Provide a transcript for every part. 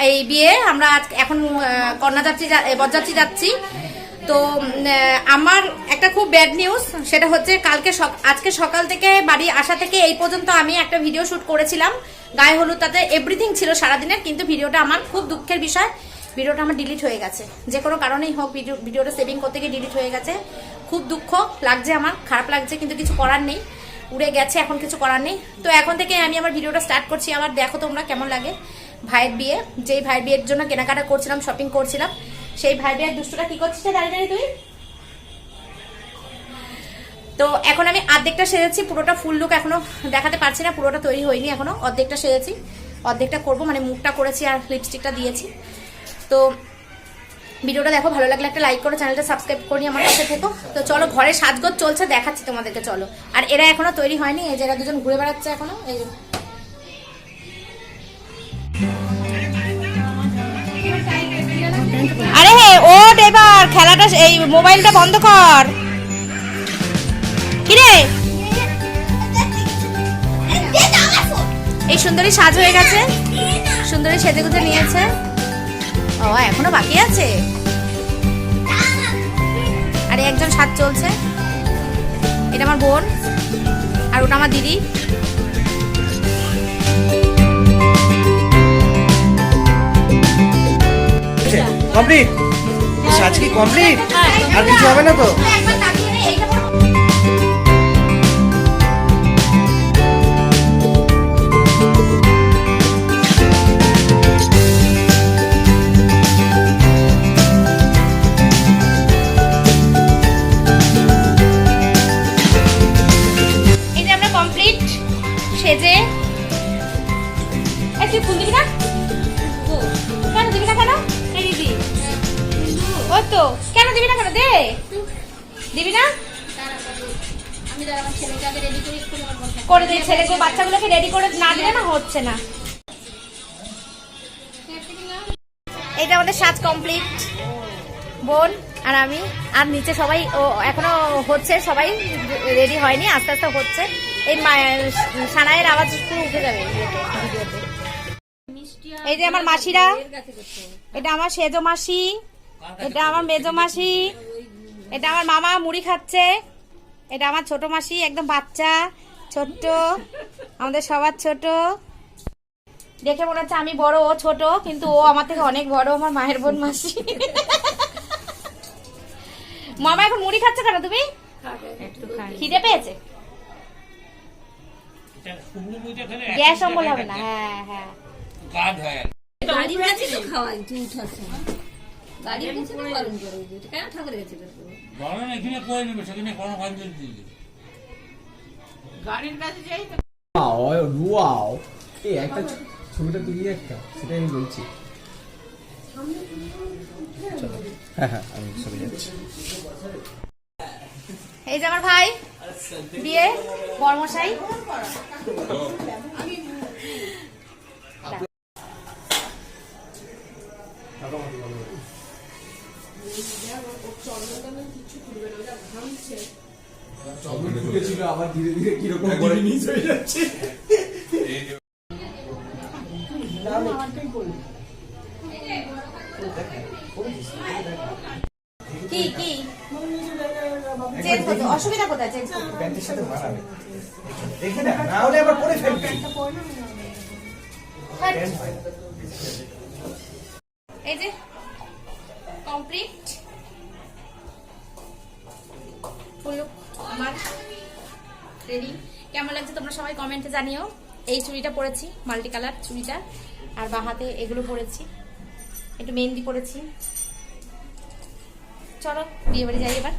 এই বিয়ে আমরা এখন কন্যাযাত্রী বরযাত্রী যাচ্ছি। তো আমার একটা খুব ব্যাড নিউজ, সেটা হচ্ছে আজকে সকাল থেকে বাড়ি আসা থেকে এই পর্যন্ত আমি একটা ভিডিও শুট করেছিলাম গায়ে হলুদ, তাতে এভরিথিং ছিল সারাদিনের, কিন্তু ভিডিওটা আমার খুব দুঃখের বিষয়, ভিডিওটা আমার ডিলিট হয়ে গেছে। যে কোনো কারণেই হোক ভিডিওটা সেভিং করতে গিয়ে ডিলিট হয়ে গেছে। খুব দুঃখ লাগছে, আমার খারাপ লাগছে, কিন্তু কিছু করার নেই, উড়ে গেছে, এখন কিছু করার নেই। তো এখন থেকে আমি আমার ভিডিওটা স্টার্ট করছি। আবার দেখো তোমরা কেমন লাগে ভাইয়ের বিয়ে, যেই ভাইয়ের বিয়ের জন্য কেনাকাটা করছিলাম, শপিং করছিলাম, সেই ভাই বিয়ের দুষ্টুটা কি করছিস দাঁড়িয়ে দাঁড়িয়ে তুই? তো এখন আমি অর্ধেকটা সেরেছি, পুরোটা ফুল লুক এখনো দেখাতে পারছি না, পুরোটা তৈরি হয়নি এখনো, অর্ধেকটা সেরেছি, অর্ধেকটা করবো, মানে মুখটা করেছি আর লিপস্টিকটা দিয়েছি। তো ভিডিওটা দেখো, ভালো লাগলে একটা লাইক করো, চ্যানেলটা সাবস্ক্রাইব করি, আমার কাছে থেকো। তো চলো, ঘরে সাজগোজ চলছে, দেখাচ্ছি তোমাদেরকে, চলো। আর এরা এখনো তৈরি হয়নি, এই যে এরা দুজন ঘুরে বেড়াচ্ছে এখনো, এই যে আরে হে ওট, এবার খেলাটা, এই মোবাইলটা বন্ধ কর। কিরে এই সুন্দরী সাজ হয়ে গেছে, সুন্দরী সেজে গুজে নিয়েছে। ও এখনো বাকি আছে, আরে একজন সাজ চলছে। এটা আমার বোন আর ওটা আমার দিদি। কমপ্লিট সাজ কি কমপ্লিট? আর কিছু হবে না তো? এই যে আমরা কমপ্লিট সেজে, তুই ফুল দিবি না? কেন দিবি না? কেন ও তো কেন দিবি না? কেন দে, দিবি না? করে দে, ছেলেকে বাচ্চাগুলোকে রেডি করে না দিলে না হচ্ছে না। এইটা আমাদের সাজ কমপ্লিট, বোন আর আমি, আর নিচে সবাই এখনো হচ্ছে, সবাই রেডি হয়নি, আস্তে আস্তে হচ্ছে। এই সানাইয়ের আওয়াজ পুরো উঠে যাবে ভিডিওতে। এই যে আমার মাসিরা, এটা আমার সেজো মাসি, এটা আমার মেজো মাসি, এটা আমার মামা মুড়ি খাচ্ছে, এটা আমার ছোট মাসি, একদম বাচ্চা ছোট্ট, আমাদের সবার ছোট। দেখে মনে হচ্ছে আমি বড়, ও ছোট, কিন্তু ও আমার থেকে অনেক বড়, আমার মায়ের বোন মাসি। মামা এখন মুড়ি খাচ্ছে কেন? তুমি খিদে পেয়েছে? গ্যাস অম্বল হবে না? হ্যাঁ হ্যাঁ, ছবিটা তুলি একটা, সেটাই আমি বলছি। হ্যাঁ আমি ছবি যাচ্ছি। এই যে আমার ভাই বিয়ে, বরমশাই। আবার ধীরে ধীরে কিরকম নিচ হয়ে যাচ্ছে। কি কি চেঞ্জ করতে অসুবিধা কোথায়? চেঞ্জ করতে প্যান্টের সাথে মানাবে, দেখে না, না হলে আবার পরে ফেলবে। এই যে কমপ্লিট ফুল আমার রেডি। কেমন লাগছে তোমরা সবাই কমেন্টে জানিও। এই চুড়িটা পরেছি, মাল্টি কালার চুড়িটা, আর বাহাতে এগুলো পরেছি, একটু মেহেন্দি পরেছি। চলো বিয়ে বাড়ি যাই এবার।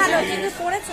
ভালো কিন্তু পড়েছো।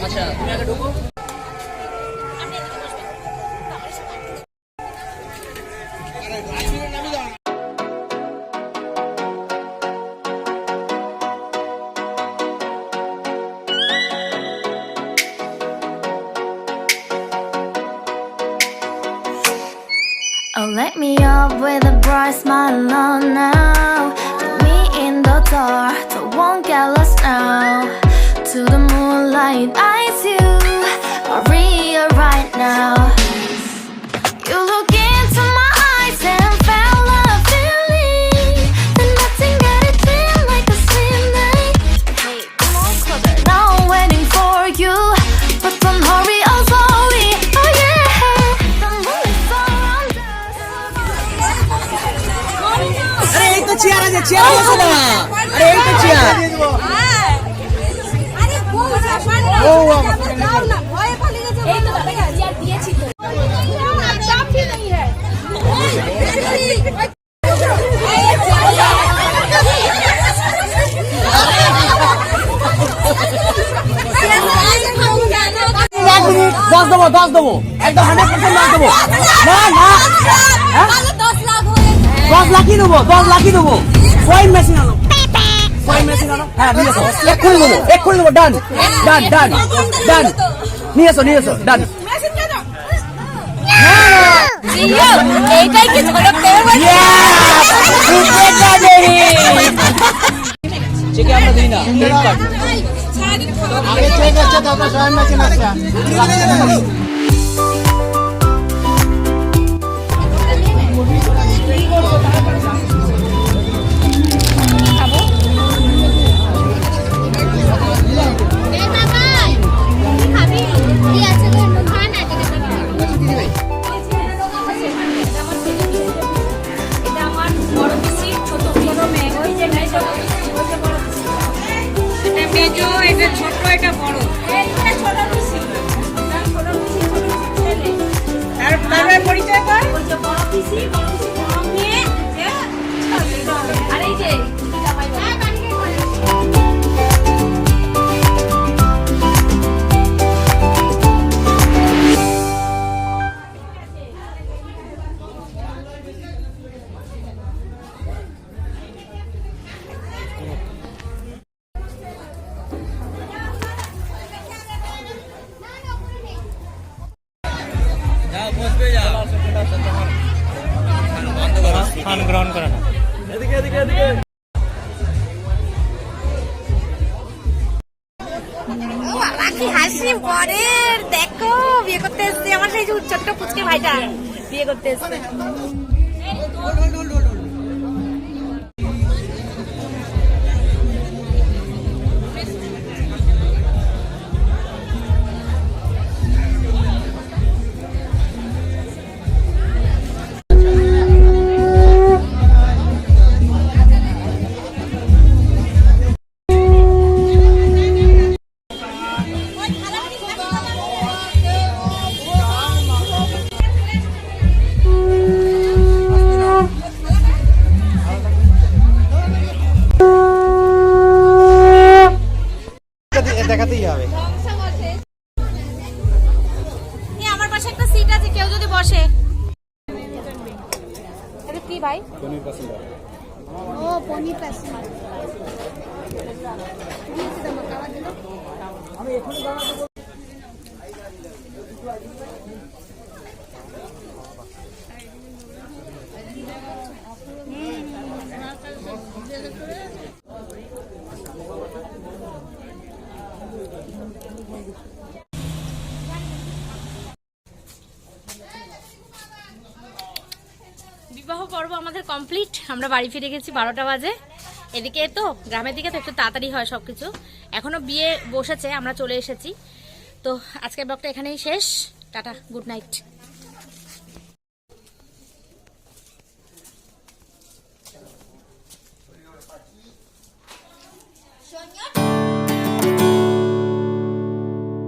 আচ্ছা তুমি আগে ঢুকো। Oh, let me up with a bright smile on now. Put me in the dark, so won't get lost now. To the moonlight, eyes you, Maria right now. You look into my eyes and felt a feeling that nothing got it feel like a slim night. Hey, come on closer, now I'm waiting for you, but don't hurry, oh slowly, oh yeah. The moon is around us. আরে এই তো chair আছে, chair আছে না? আরে এই তো chair. ও দশ দেবো, 10 দেবো, একদম 100% 10 দেবো। না না 10 লাখই দেবো, 10 লাখই দেবো। কয়েন মেশিন আনো, কয়েন মেশিন আনো। হ্যাঁ নিয়ে এসো, এক্ষুনি দেবো, এক্ষুনি দেবো। ডান ডান ডান ডান, নিয়ে এসো, নিয়ে এসো, ডান। এইটাই কি ঝলক দেবে? চেকে আমরা দিই না, ক্রেডিট কার্ড। আগে চেক আছে, তারপর সবাই মেশিন আছে। গ্রহণ করে না। এদিকে এদিকে এদিকে। কি হাসি পরের, দেখো বিয়ে করতে এসছে আমার সেই যে ছোট্ট পুচকে ভাইটা বিয়ে করতে এসছে। দেখাতেই হবে। আমার পাশে একটা সিট আছে, কেউ যদি বসে। এটা কি ভাই? পনির পছন্দ। ও পনির পছন্দ। আমি এখনই বানাবো। বিবাহ পর্ব আমাদের কমপ্লিট। আমরা বাড়ি ফিরে গেছি 12টা বাজে। এদিকে তো গ্রামের দিকে তো একটু তাড়াতাড়ি হয় সবকিছু। এখনো বিয়ে বসেছে, আমরা চলে এসেছি। তো আজকের ব্লগটা এখানেই শেষ। Tata, good night.